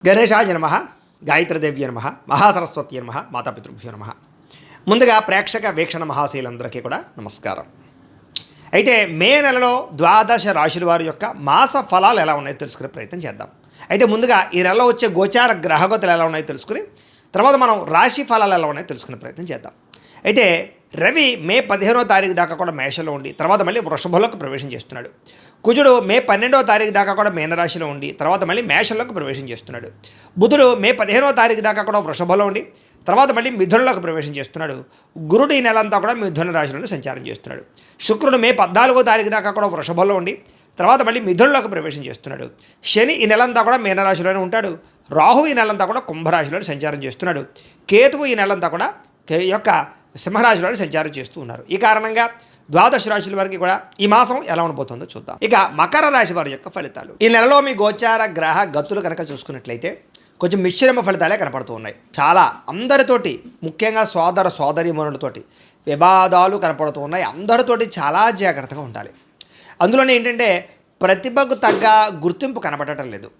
గణేశాయ నమ, గాయత్రీదేవ్య నమ, మహాసరస్వతి నమ, మాతాపితృభ్యో నమ. ముందుగా ప్రేక్షక వీక్షణ మహాశీలందరికీ కూడా నమస్కారం. అయితే మే నెలలో ద్వాదశ రాశుల వారి యొక్క మాస ఫలాలు ఎలా ఉన్నాయో తెలుసుకునే ప్రయత్నం చేద్దాం. అయితే ముందుగా ఈ నెలలో వచ్చే గోచార గ్రహగతులు ఎలా ఉన్నాయో తెలుసుకుని తర్వాత మనం రాశి ఫలాలు ఎలా ఉన్నాయో తెలుసుకునే ప్రయత్నం చేద్దాం. అయితే రవి మే 15వ తారీఖు దాకా కూడా మేషంలో ఉండి తర్వాత మళ్ళీ వృషభంలోకి ప్రవేశం చేస్తున్నాడు. కుజుడు మే 12వ తారీఖు దాకా కూడా మీనరాశిలో ఉండి తర్వాత మళ్ళీ మేషంలోకి ప్రవేశం చేస్తున్నాడు. బుధుడు మే 15వ తారీఖు దాకా కూడా వృషభంలో ఉండి తర్వాత మళ్ళీ మిథునంలోకి ప్రవేశం చేస్తున్నాడు. గురుడు ఈ నెలంతా కూడా మిథున రాశిలో సంచారం చేస్తున్నాడు. శుక్రుడు మే 14వ తారీఖు దాకా కూడా వృషభంలో ఉండి తర్వాత మళ్ళీ మిథునంలోకి ప్రవేశం చేస్తున్నాడు. శని ఈ నెలంతా కూడా మీనరాశిలోనే ఉంటాడు. రాహు ఈ నెలంతా కూడా కుంభరాశిలో సంచారం చేస్తున్నాడు. కేతువు ఈ నెలంతా కూడా యొక్క సింహరాశిలో సంచారం చేస్తూ ఉన్నారు. ఈ కారణంగా ద్వాదశ రాశుల వారికి కూడా ఈ మాసం ఎలా ఉండబోతుందో చూద్దాం. ఇక మకర రాశి వారి యొక్క ఫలితాలు. ఈ నెలలో మీ గోచార గ్రహ గతులు కనుక చూసుకున్నట్లయితే కొంచెం మిశ్రమ ఫలితాలే కనపడుతూ ఉన్నాయి. చాలా అందరితోటి, ముఖ్యంగా సోదర సోదరీమణులతోటి వివాదాలు కనపడుతూ ఉన్నాయి. అందరితోటి చాలా జాగ్రత్తగా ఉండాలి. అందులోనే ఏంటంటే ప్రతిభకు తగ్గ గుర్తింపు కనపడటం లేదు.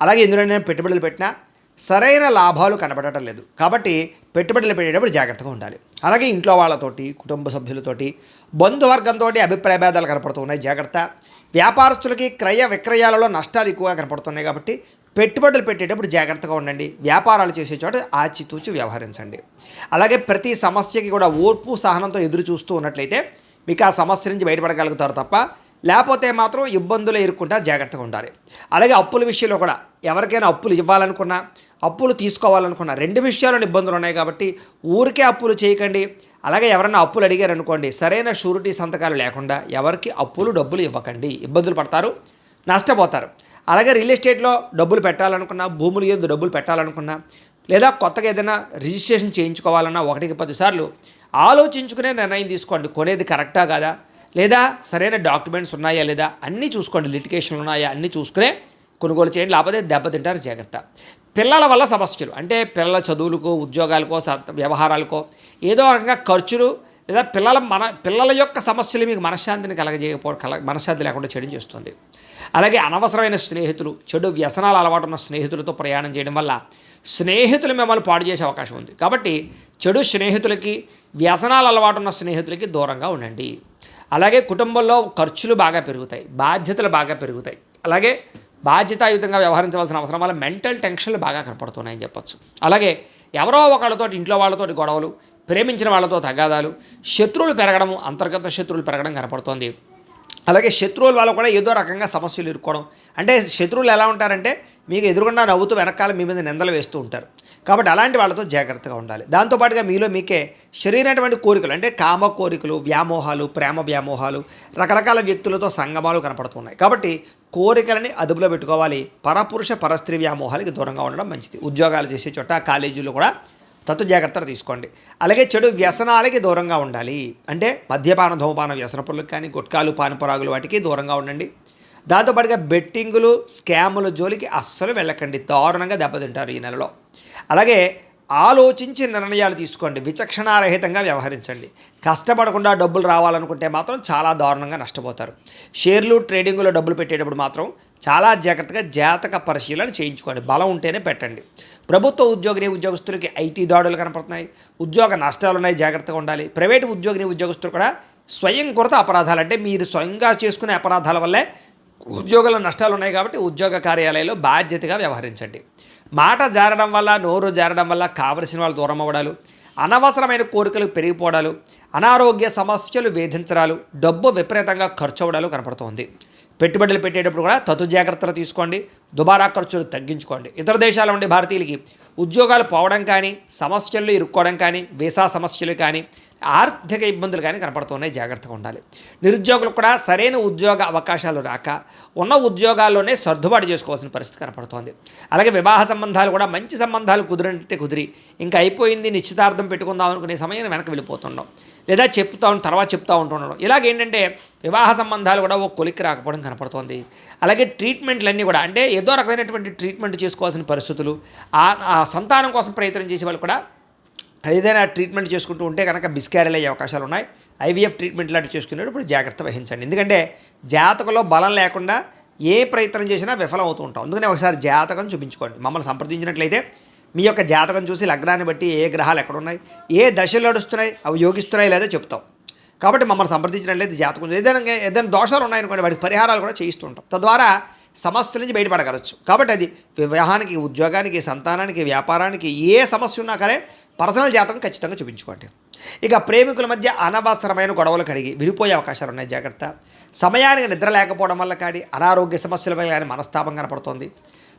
అలాగే ఇందులో నేను పెట్టుబడులు పెట్టినా సరైన లాభాలు కనబడటం లేదు. కాబట్టి పెట్టుబడులు పెట్టేటప్పుడు జాగ్రత్తగా ఉండాలి. అలాగే ఇంట్లో వాళ్ళతోటి, కుటుంబ సభ్యులతోటి, బంధువర్గంతో అభిప్రాయ భేదాలు కనపడుతూ ఉన్నాయి. జాగ్రత్త. వ్యాపారస్తులకి క్రయ విక్రయాలలో నష్టాలు ఎక్కువగా కనపడుతున్నాయి. కాబట్టి పెట్టుబడులు పెట్టేటప్పుడు జాగ్రత్తగా ఉండండి. వ్యాపారాలు చేసే చోట ఆచితూచి వ్యవహరించండి. అలాగే ప్రతి సమస్యకి కూడా ఓర్పు సహనంతో ఎదురు చూస్తూ ఉన్నట్లయితే మీకు ఆ సమస్య నుంచి బయటపడగలుగుతారు తప్ప లేకపోతే మాత్రం ఇబ్బందులు ఎదుర్కొంటారు. జాగ్రత్తగా ఉండాలి. అలాగే అప్పుల విషయంలో కూడా ఎవరికైనా అప్పులు ఇవ్వాలనుకున్నా, అప్పులు తీసుకోవాలనుకున్నా రెండు విషయాల్లో ఇబ్బందులు ఉన్నాయి. కాబట్టి ఊరికే అప్పులు చేయకండి. అలాగే ఎవరైనా అప్పులు అడిగారనుకోండి, సరైన షూరిటీ సంతకాలు లేకుండా ఎవరికి అప్పులు డబ్బులు ఇవ్వకండి. ఇబ్బందులు పడతారు, నష్టపోతారు. అలాగే రియల్ ఎస్టేట్లో డబ్బులు పెట్టాలనుకున్నా, భూములు ఎందు డబ్బులు పెట్టాలనుకున్నా, లేదా కొత్తగా ఏదైనా రిజిస్ట్రేషన్ చేయించుకోవాలన్నా 1కి 10 సార్లు ఆలోచించుకునే నిర్ణయం తీసుకోండి. కొనేది కరెక్టా కాదా, లేదా సరైన డాక్యుమెంట్స్ ఉన్నాయా లేదా అన్నీ చూసుకోండి. లిటిగేషన్లు ఉన్నాయా అన్నీ చూసుకునే కొనుగోలు చేయండి. లేకపోతే దెబ్బతింటారు. జాగ్రత్త. పిల్లల వల్ల సమస్యలు అంటే పిల్లల చదువులకో, ఉద్యోగాలకో, వ్యవహారాలకో ఏదో రకంగా ఖర్చులు లేదా పిల్లల యొక్క సమస్యలు మీకు మనశ్శాంతిని మనశ్శాంతి లేకుండా చేయడం చేస్తుంది. అలాగే అనవసరమైన స్నేహితులు, చెడు వ్యసనాలు అలవాటు ఉన్న స్నేహితులతో ప్రయాణం చేయడం వల్ల స్నేహితులు మిమ్మల్ని పాడు చేసే అవకాశం ఉంది. కాబట్టి చెడు స్నేహితులకి, వ్యసనాలు అలవాటు ఉన్న స్నేహితులకి దూరంగా ఉండండి. అలాగే కుటుంబంలో ఖర్చులు బాగా పెరుగుతాయి, బాధ్యతలు బాగా పెరుగుతాయి. అలాగే బాధ్యతాయుతంగా వ్యవహరించవలసిన అవసరం వల్ల మెంటల్ టెన్షన్లు బాగా కనపడుతున్నాయని చెప్పచ్చు. అలాగే ఎవరో ఒకళ్ళతో, ఇంట్లో వాళ్ళతోటి గొడవలు, ప్రేమించిన వాళ్ళతో తగాదాలు, శత్రువులు పెరగడము, అంతర్గత శత్రువులు పెరగడం కనపడుతోంది. అలాగే శత్రువుల వల్ల కూడా ఏదో రకంగా సమస్యలు ఇరుక్కోవడం. అంటే శత్రువులు ఎలా ఉంటారంటే మీకు ఎదురుగుండా నవ్వుతూ వెనకాల మీ మీద నిందలు వేస్తూ ఉంటారు. కాబట్టి అలాంటి వాళ్ళతో జాగ్రత్తగా ఉండాలి. దాంతోపాటుగా మీలో మీకే శరీరమైనటువంటి కోరికలు అంటే కామ కోరికలు, వ్యామోహాలు, ప్రేమ వ్యామోహాలు, రకరకాల వ్యక్తులతో సంగమాలు కనపడుతున్నాయి. కాబట్టి కోరికలని అదుపులో పెట్టుకోవాలి. పరపురుష పరస్త్రీ వ్యామోహాలకి దూరంగా ఉండడం మంచిది. ఉద్యోగాలు చేసే చోట, కాలేజీలో కూడా తత్తు జాగ్రత్తలు తీసుకోండి. అలాగే చెడు వ్యసనాలకి దూరంగా ఉండాలి. అంటే మద్యపాన, ధూమపాన వ్యసనపులకు కానీ, గుట్కాలు, పానపరాగులు వాటికి దూరంగా ఉండండి. దాంతోపాటుగా బెట్టింగులు, స్కాముల జోలికి అస్సలు వెళ్ళకండి. దారుణంగా దెబ్బతింటారు ఈ నెలలో. అలాగే ఆలోచించి నిర్ణయాలు తీసుకోండి. విచక్షణారహితంగా వ్యవహరించండి. కష్టపడకుండా డబ్బులు రావాలనుకుంటే మాత్రం చాలా దారుణంగా నష్టపోతారు. షేర్లు, ట్రేడింగ్లో డబ్బులు పెట్టేటప్పుడు మాత్రం చాలా జాగ్రత్తగా జాతక పరిశీలన చేయించుకోండి. బలం ఉంటేనే పెట్టండి. ప్రభుత్వ ఉద్యోగస్తులకి ఐటీ దాడులు కనపడుతున్నాయి. ఉద్యోగ నష్టాలు ఉన్నాయి. జాగ్రత్తగా ఉండాలి. ప్రైవేటు ఉద్యోగస్తులు కూడా స్వయంకృత అపరాధాలు అంటే మీరు స్వయంగా చేసుకునే అపరాధాల వల్లే ఉద్యోగాల నష్టాలు ఉన్నాయి. కాబట్టి ఉద్యోగ కార్యాలయాల్లో బాధ్యతగా వ్యవహరించండి. మాట జారడం వల్ల, నోరు జారడం వల్ల కావలసిన వాళ్ళు దూరం అవ్వడాలు, అనవసరమైన కోరికలు పెరిగిపోవడాలు, అనారోగ్య సమస్యలు వేధించడాలు, డబ్బు విపరీతంగా ఖర్చు అవ్వడాలు కనపడుతోంది. పెట్టుబడులు పెట్టేటప్పుడు కూడా తతు జాగ్రత్తలు తీసుకోండి. దుబారా ఖర్చులు తగ్గించుకోండి. ఇతర దేశాల నుండి భారతీయులకి ఉద్యోగాలు పోవడం కానీ, సమస్యల్లో ఇరుక్కోవడం కానీ, వీసా సమస్యలు కానీ, ఆర్థిక ఇబ్బందులు కానీ కనపడుతున్నాయి. జాగ్రత్తగా ఉండాలి. నిరుద్యోగులకు కూడా సరైన ఉద్యోగ అవకాశాలు రాక ఉన్న ఉద్యోగాల్లోనే సర్దుబాటు చేసుకోవాల్సిన పరిస్థితి కనపడుతోంది. అలాగే వివాహ సంబంధాలు కూడా మంచి సంబంధాలు కుదిరి ఇంకా అయిపోయింది, నిశ్చితార్థం పెట్టుకుందాం అనుకునే సమయం వెనక్కి వెళ్ళిపోతున్నాం, లేదా తర్వాత చెప్తూ ఉంటుండడం. ఇలాగేంటంటే వివాహ సంబంధాలు కూడా ఒక కొలిక్కి రాకపోవడం కనపడుతోంది. అలాగే ట్రీట్మెంట్లన్నీ కూడా అంటే ఏదో రకమైనటువంటి ట్రీట్మెంట్ చేసుకోవాల్సిన పరిస్థితులు, ఆ సంతానం కోసం ప్రయత్నం చేసే వాళ్ళు కూడా ఏదైనా ట్రీట్మెంట్ చేసుకుంటూ ఉంటే కనుక మిస్క్యారేజ్ అయ్యే అవకాశాలు ఉన్నాయి. ఐవీఎఫ్ ట్రీట్మెంట్ లాంటివి చేసుకునేటప్పుడు జాగ్రత్త వహించండి. ఎందుకంటే జాతకంలో బలం లేకుండా ఏ ప్రయత్నం చేసినా విఫలం అవుతూ ఉంటాం. అందుకనే ఒకసారి జాతకం చూపించుకోండి. మమ్మల్ని సంప్రదించినట్లయితే మీ యొక్క జాతకం చూసి లగ్నాన్ని బట్టి ఏ గ్రహాలు ఎక్కడున్నాయి, ఏ దశలు నడుస్తున్నాయి, అవి యోగిస్తున్నాయి లేదా చెప్తాం. కాబట్టి మమ్మల్ని సంప్రదించినట్లయితే జాతకం ఏదైనా దోషాలు ఉన్నాయనుకోండి, వాటికి పరిహారాలు కూడా చేయిస్తూ ఉంటాం. తద్వారా సమస్యల నుంచి బయటపడగలచ్చు. కాబట్టి అది వివాహానికి, ఉద్యోగానికి, సంతానానికి, వ్యాపారానికి ఏ సమస్య ఉన్నా కానీ పర్సనల్ జాతకం ఖచ్చితంగా చూపించుకోండి. ఇక ప్రేమికుల మధ్య అనవసరమైన గొడవలు కడిగి విడిపోయే అవకాశాలు ఉన్నాయి, జాగ్రత్త. సమయానికి నిద్ర లేకపోవడం వల్ల కానీ అనారోగ్య సమస్యల వల్ల కానీ మనస్తాపం కనపడుతుంది.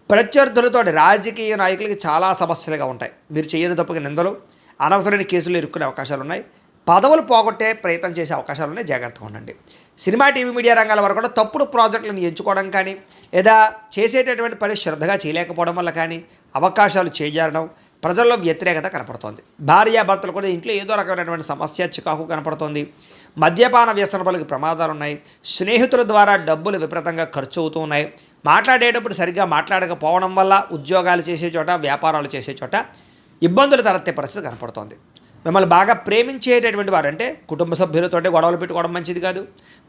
ప్రత్యర్థులతో రాజకీయ నాయకులకి చాలా సమస్యలుగా ఉంటాయి. మీరు చేయని తప్పుగా నిందలు, అనవసరమైన కేసులు ఇరుక్కునే అవకాశాలు ఉన్నాయి. పదవులు పోగొట్టే ప్రయత్నం చేసే అవకాశాలు ఉన్నాయి, జాగ్రత్తగా ఉండండి. సినిమా, టీవీ, మీడియా రంగాల వరకు కూడా తప్పుడు ప్రాజెక్టులను ఎంచుకోవడం కానీ లేదా చేసేటటువంటి పని శ్రద్ధగా చేయలేకపోవడం వల్ల కానీ అవకాశాలు చేజారడం, ప్రజల్లో వ్యతిరేకత కనపడుతోంది. భార్యాభర్తలు కూడా ఇంట్లో ఏదో రకమైనటువంటి సమస్య, చికాకు కనపడుతోంది. మద్యపాన వ్యసనపరులకు ప్రమాదాలు ఉన్నాయి. స్నేహితుల ద్వారా డబ్బులు విపరీతంగా ఖర్చు అవుతూ ఉన్నాయి. మాట్లాడేటప్పుడు సరిగ్గా మాట్లాడకపోవడం వల్ల ఉద్యోగాలు చేసే చోట, వ్యాపారాలు చేసే చోట ఇబ్బందులు తలెత్తే పరిస్థితి కనపడుతోంది. మిమ్మల్ని బాగా ప్రేమించేటటువంటి వారు, అంటే కుటుంబ సభ్యులతో గొడవలు పెట్టుకోవడం మంచిది కాదు.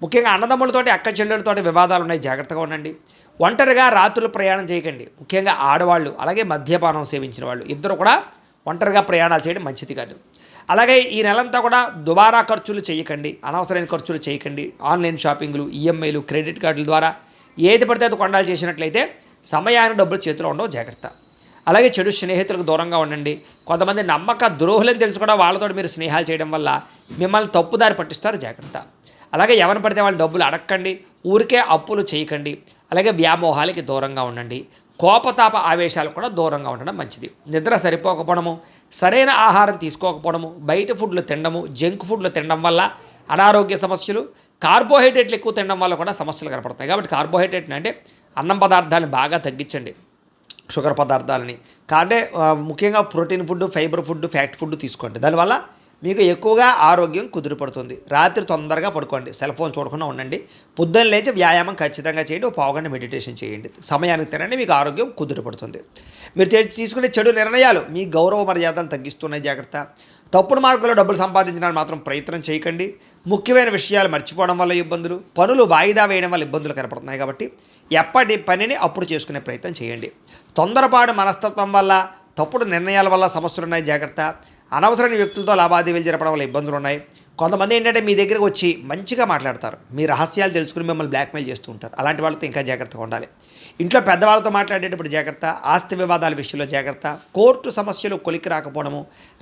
ముఖ్యంగా అన్నదమ్ములతోటి, అక్క చెల్లెలతో వివాదాలు ఉన్నాయి, జాగ్రత్తగా ఉండండి. ఒంటరిగా రాత్రులు ప్రయాణం చేయకండి. ముఖ్యంగా ఆడవాళ్ళు, అలాగే మద్యపానం సేవించిన వాళ్ళు ఇద్దరు కూడా ఒంటరిగా ప్రయాణాలు చేయడం మంచిది కాదు. అలాగే ఈ నెలంతా కూడా దుబారా ఖర్చులు చేయకండి, అనవసరమైన ఖర్చులు చేయకండి. ఆన్లైన్ షాపింగ్లు, ఈఎంఐలు, క్రెడిట్ కార్డుల ద్వారా ఏది పడితే అది కొనాలు చేసినట్లయితే సమయానికి డబ్బులు చేతిలో ఉండవు, జాగ్రత్త. అలాగే చెడు స్నేహితులకు దూరంగా ఉండండి. కొంతమంది నమ్మక ద్రోహులని తెలుసు కూడా వాళ్ళతో మీరు స్నేహాలు చేయడం వల్ల మిమ్మల్ని తప్పుదారి పట్టిస్తారు, జాగ్రత్త. అలాగే ఎవరిని పడితే వాళ్ళు డబ్బులు అడగండి, ఊరికే అప్పులు చేయకండి. అలాగే వ్యామోహాలకి దూరంగా ఉండండి. కోపతాప ఆవేశాలు కూడా దూరంగా ఉండడం మంచిది. నిద్ర సరిపోకపోవడము, సరైన ఆహారం తీసుకోకపోవడము, బయట ఫుడ్లు తినడము, జంక్ ఫుడ్లు తినడం వల్ల అనారోగ్య సమస్యలు, కార్బోహైడ్రేట్లు ఎక్కువ తినడం వల్ల కూడా సమస్యలు కనపడతాయి. కాబట్టి కార్బోహైడ్రేట్ని అంటే అన్నం పదార్థాలను బాగా తగ్గించండి, షుగర్ పదార్థాలని. అంటే ముఖ్యంగా protein food, fibre food, fact food తీసుకోండి. దానివల్ల మీకు ఎక్కువగా ఆరోగ్యం కుదిరిపడుతుంది. రాత్రి తొందరగా పడుకోండి, సెల్ ఫోన్ చూడకుండా ఉండండి. పొద్దున్న లేచి వ్యాయామం ఖచ్చితంగా చేయండి, ఒక పావుగంట మెడిటేషన్ చేయండి. సమయానికి తినండి, మీకు ఆరోగ్యం కుదిరిపడుతుంది. మీరు తీసుకునే చెడు నిర్ణయాలు మీ గౌరవ మర్యాదలు తగ్గిస్తున్నాయి, జాగ్రత్త. తప్పుడు మార్గంలో డబ్బులు సంపాదించడానికి మాత్రం ప్రయత్నం చేయకండి. ముఖ్యమైన విషయాలు మర్చిపోవడం వల్ల ఇబ్బందులు, పనులు వాయిదా వేయడం వల్ల ఇబ్బందులు కనపడుతున్నాయి. కాబట్టి ఎప్పటి పనిని అప్పుడు చేసుకునే ప్రయత్నం చేయండి. తొందరపాటు మనస్తత్వం వల్ల, తప్పుడు నిర్ణయాల వల్ల సమస్యలు ఉన్నాయి, జాగ్రత్త. అనవసరమైన వ్యక్తులతో లావాదేవీలు జరపడం వల్ల ఇబ్బందులు ఉన్నాయి. కొంతమంది ఏంటంటే మీ దగ్గరకు వచ్చి మంచిగా మాట్లాడతారు, మీ రహస్యాలు తెలుసుకుని మిమ్మల్ని బ్లాక్మెయిల్ చేస్తూ ఉంటారు. అలాంటి వాళ్ళతో ఇంకా జాగ్రత్తగా ఉండాలి. ఇంట్లో పెద్దవాళ్ళతో మాట్లాడేటప్పుడు జాగ్రత్త. ఆస్తి వివాదాల విషయంలో జాగ్రత్త. కోర్టు సమస్యలు కొలికి రాకపోవడము,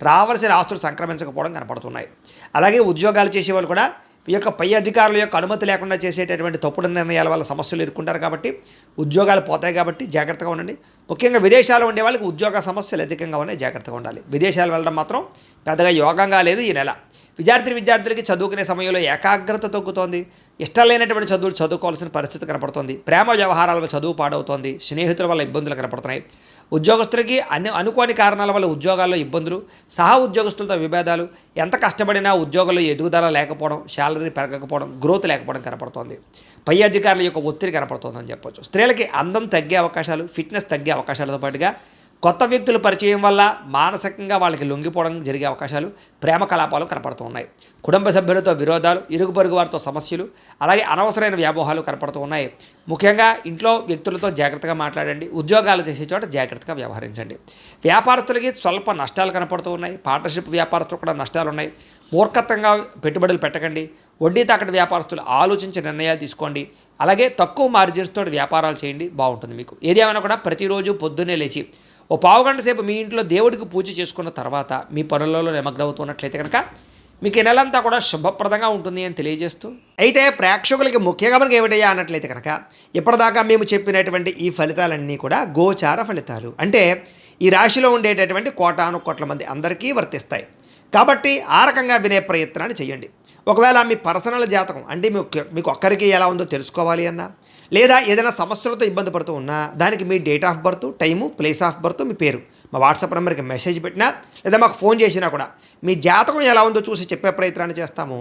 రావాల్సిన ఆస్తులు సంక్రమించకపోవడం కనపడుతున్నాయి. అలాగే ఉద్యోగాలు చేసేవాళ్ళు కూడా ఈ యొక్క పై అధికారుల యొక్క అనుమతి లేకుండా చేసేటటువంటి తప్పుడు నిర్ణయాల వల్ల సమస్యలు ఎదుర్కొంటారు. కాబట్టి ఉద్యోగాలు పోతాయి, కాబట్టి జాగ్రత్తగా ఉండండి. ముఖ్యంగా విదేశాల్లో ఉండే వాళ్ళకి ఉద్యోగ సమస్యలు అధికంగా ఉన్నాయి, జాగ్రత్తగా ఉండాలి. విదేశాలు వెళ్ళడం మాత్రం పెద్దగా యోగంగా లేదు ఈ నెల. విద్యార్థులకి చదువుకునే సమయంలో ఏకాగ్రత తగ్గుతోంది. ఇష్టం లేనటువంటి చదువులు చదువుకోవాల్సిన పరిస్థితి కనపడుతుంది. ప్రేమ వ్యవహారాల చదువు పాడవుతోంది. స్నేహితుల వల్ల ఇబ్బందులు కనపడుతున్నాయి. ఉద్యోగస్తులకి అనుకోని కారణాల వల్ల ఉద్యోగాల్లో ఇబ్బందులు, సహా ఉద్యోగస్తులతో విభేదాలు, ఎంత కష్టపడినా ఉద్యోగంలో ఎదుగుదల లేకపోవడం, శాలరీ పెరగకపోవడం, గ్రోత్ లేకపోవడం కనపడుతోంది. పై అధికారుల యొక్క ఒత్తిడి కనపడుతోందని చెప్పొచ్చు. స్త్రీలకి అందం తగ్గే అవకాశాలు, ఫిట్నెస్ తగ్గే అవకాశాలతో పాటుగా కొత్త వ్యక్తుల పరిచయం వల్ల మానసికంగా వాళ్ళకి లొంగిపోవడం జరిగే అవకాశాలు, ప్రేమ కలాపాలు కనపడుతూ ఉన్నాయి. కుటుంబ సభ్యులతో విరోధాలు, ఇరుగు పొరుగు వారితో సమస్యలు, అలాగే అనవసరమైన వ్యామోహాలు కనపడుతూ ఉన్నాయి. ముఖ్యంగా ఇంట్లో వ్యక్తులతో జాగ్రత్తగా మాట్లాడండి. ఉద్యోగాలు చేసే చోట జాగ్రత్తగా వ్యవహరించండి. వ్యాపారస్తులకి స్వల్ప నష్టాలు కనపడుతూ ఉన్నాయి. పార్ట్నర్షిప్ వ్యాపారస్తులు కూడా నష్టాలు ఉన్నాయి. మూర్ఖత్వంగా పెట్టుబడులు పెట్టకండి. వడ్డీ తాకటి వ్యాపారస్తులు ఆలోచించి నిర్ణయాలు తీసుకోండి. అలాగే తక్కువ మార్జిన్స్ తోటి వ్యాపారాలు చేయండి, బాగుంటుంది మీకు. ఏదేమైనా కూడా ప్రతిరోజు పొద్దున్నే లేచి ఓ పావుగంట సేపు మీ ఇంట్లో దేవుడికి పూజ చేసుకున్న తర్వాత మీ పనులలో నిమగ్నమవుతున్నట్లయితే కనుక మీకు ఈ నెలంతా కూడా శుభప్రదంగా ఉంటుంది అని తెలియజేస్తూ, అయితే ప్రేక్షకులకి ముఖ్యంగా మనకి ఏమిటయ్యా అన్నట్లయితే కనుక ఇప్పటిదాకా మేము చెప్పినటువంటి ఈ ఫలితాలన్నీ కూడా గోచార ఫలితాలు. అంటే ఈ రాశిలో ఉండేటటువంటి కోటాను కోట్ల మంది అందరికీ వర్తిస్తాయి. కాబట్టి ఆ రకంగా వినే ప్రయత్నాన్ని చేయండి. ఒకవేళ మీ పర్సనల్ జాతకం అంటే మీకు ఒక్కరికి ఎలా ఉందో తెలుసుకోవాలి అన్నా, లేదా ఏదైనా సమస్యలతో ఇబ్బంది పడుతూ ఉన్నా దానికి మీ date of birth, time, place of birth, మీ పేరు మా వాట్సాప్ నెంబర్కి మెసేజ్ పెట్టినా లేదా మాకు ఫోన్ చేసినా కూడా మీ జాతకం ఎలా ఉందో చూసి చెప్పే ప్రయత్నాన్ని చేస్తాము.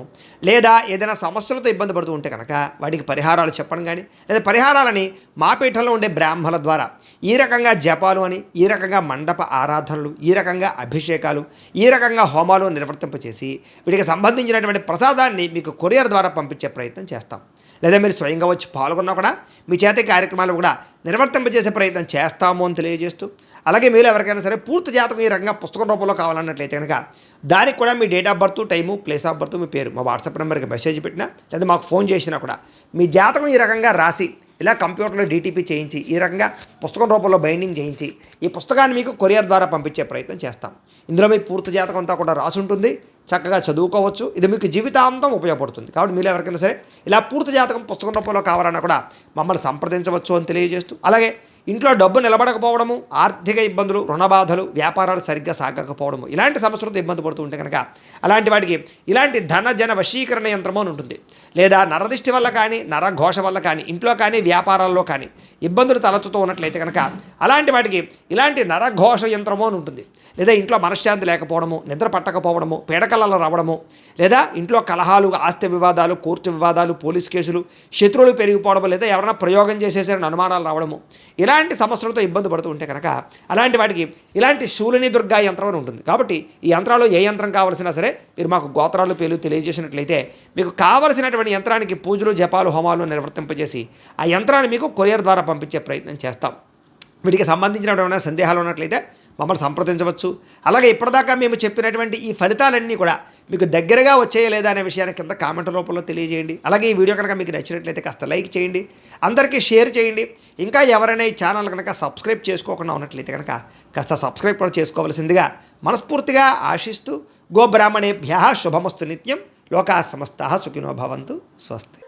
లేదా ఏదైనా సమస్యలతో ఇబ్బంది పడుతూ ఉంటే కనుక వాటికి పరిహారాలు చెప్పడం కానీ, లేదా పరిహారాలని మా పీఠంలో ఉండే బ్రాహ్మణుల ద్వారా ఈ రకంగా జపాలు అని, ఈ రకంగా మండప ఆరాధనలు, ఈ రకంగా అభిషేకాలు, ఈ రకంగా హోమాలు నిర్వర్తింపచేసి వీటికి సంబంధించినటువంటి ప్రసాదాన్ని మీకు కొరియర్ ద్వారా పంపించే ప్రయత్నం చేస్తాం. లేదా మీరు స్వయంగా వచ్చి పాల్గొన్నా కూడా మీ చేత ఈ కార్యక్రమాలు కూడా నిర్వర్తింపజేసే ప్రయత్నం చేస్తాము అని తెలియజేస్తూ, అలాగే మీరు ఎవరికైనా సరే పూర్తి జాతకం ఈ రకంగా పుస్తకం రూపంలో కావాలన్నట్లయితే కనుక దానికి కూడా మీ date of birth, time, place of birth, మీ పేరు మా వాట్సాప్ నెంబర్కి మెసేజ్ పెట్టినా లేదా మాకు ఫోన్ చేసినా కూడా మీ జాతకం ఈ రకంగా రాసి ఇలా కంప్యూటర్లో డీటీపీ చేయించి ఈ రకంగా పుస్తకం రూపంలో బైండింగ్ చేయించి ఈ పుస్తకాన్ని మీకు కొరియర్ ద్వారా పంపించే ప్రయత్నం చేస్తాం. ఇందులో మీ పూర్తి జాతకం అంతా కూడా రాసి ఉంటుంది, చక్కగా చదువుకోవచ్చు. ఇది మీకు జీవితాంతం ఉపయోగపడుతుంది. కాబట్టి మీరు ఎవరికైనా సరే ఇలా పూర్తి జాతకం పుస్తకం రూపంలో కావాలన్నా కూడా మమ్మల్ని సంప్రదించవచ్చు అని తెలియజేస్తూ, అలాగే ఇంట్లో డబ్బు నిలబడకపోవడము, ఆర్థిక ఇబ్బందులు, రుణ బాధలు, వ్యాపారాలు సరిగ్గా సాగకపోవడము, ఇలాంటి సమస్యలతో ఇబ్బంది పడుతూ ఉంటే కనుక అలాంటి వాటికి ఇలాంటి ధన జన వశీకరణ యంత్రము అని ఉంటుంది. లేదా నరదిష్టి వల్ల కానీ, నరఘోష వల్ల కానీ, ఇంట్లో కానీ వ్యాపారాల్లో కానీ ఇబ్బందులు తలెత్తుతూ ఉన్నట్లయితే కనుక అలాంటి వాటికి ఇలాంటి నరఘోష యంత్రము అని ఉంటుంది. లేదా ఇంట్లో మనశ్శాంతి లేకపోవడము, నిద్ర పట్టకపోవడము, పీడకలలు రావడము, లేదా ఇంట్లో కలహాలు, ఆస్తి వివాదాలు, కోర్టు వివాదాలు, పోలీస్ కేసులు, శత్రువులు పెరిగిపోవడము, లేదా ఎవరైనా ప్రయోగం చేసేసారని అనుమానాలు రావడము, ఇలాంటి సమస్యలతో ఇబ్బంది పడుతూ ఉంటే కనుక అలాంటి వాటికి ఇలాంటి శూలిని దుర్గా యంత్రం అని ఉంటుంది. కాబట్టి ఈ యంత్రాలు ఏ యంత్రం కావాల్సినా సరే మీరు మాకు గోత్రాలు పేర్లు తెలియజేసినట్లయితే మీకు కావలసినటువంటి యంత్రానికి పూజలు, జపాలు, హోమాలు నిర్వర్తింపజేసి ఆ యంత్రాన్ని మీకు కొరియర్ ద్వారా పంపించే ప్రయత్నం చేస్తాం. వీటికి సంబంధించిన సందేహాలు ఉన్నట్లయితే మమ్మల్ని సంప్రదించవచ్చు. అలాగే ఇప్పటిదాకా మేము చెప్పినటువంటి ఈ ఫలితాలన్నీ కూడా మీకు దగ్గరగా వచ్చాయా లేదా అనే విషయాన్ని కింద కామెంట్ రూపంలో తెలియజేయండి. అలాగే ఈ వీడియో కనుక మీకు నచ్చినట్లయితే కాస్త లైక్ చేయండి, అందరికీ షేర్ చేయండి. ఇంకా ఎవరైనా ఈ ఛానల్ కనుక సబ్స్క్రైబ్ చేసుకోకుండా ఉన్నట్లయితే కనుక కాస్త సబ్స్క్రైబ్ కూడా చేసుకోవాల్సిందిగా మనస్ఫూర్తిగా ఆశిస్తూ, గోబ్రాహ్మణేభ్యః శుభమస్తు నిత్యం, లోకాః సమస్తాః సుఖినో భవంతు. స్వస్తి.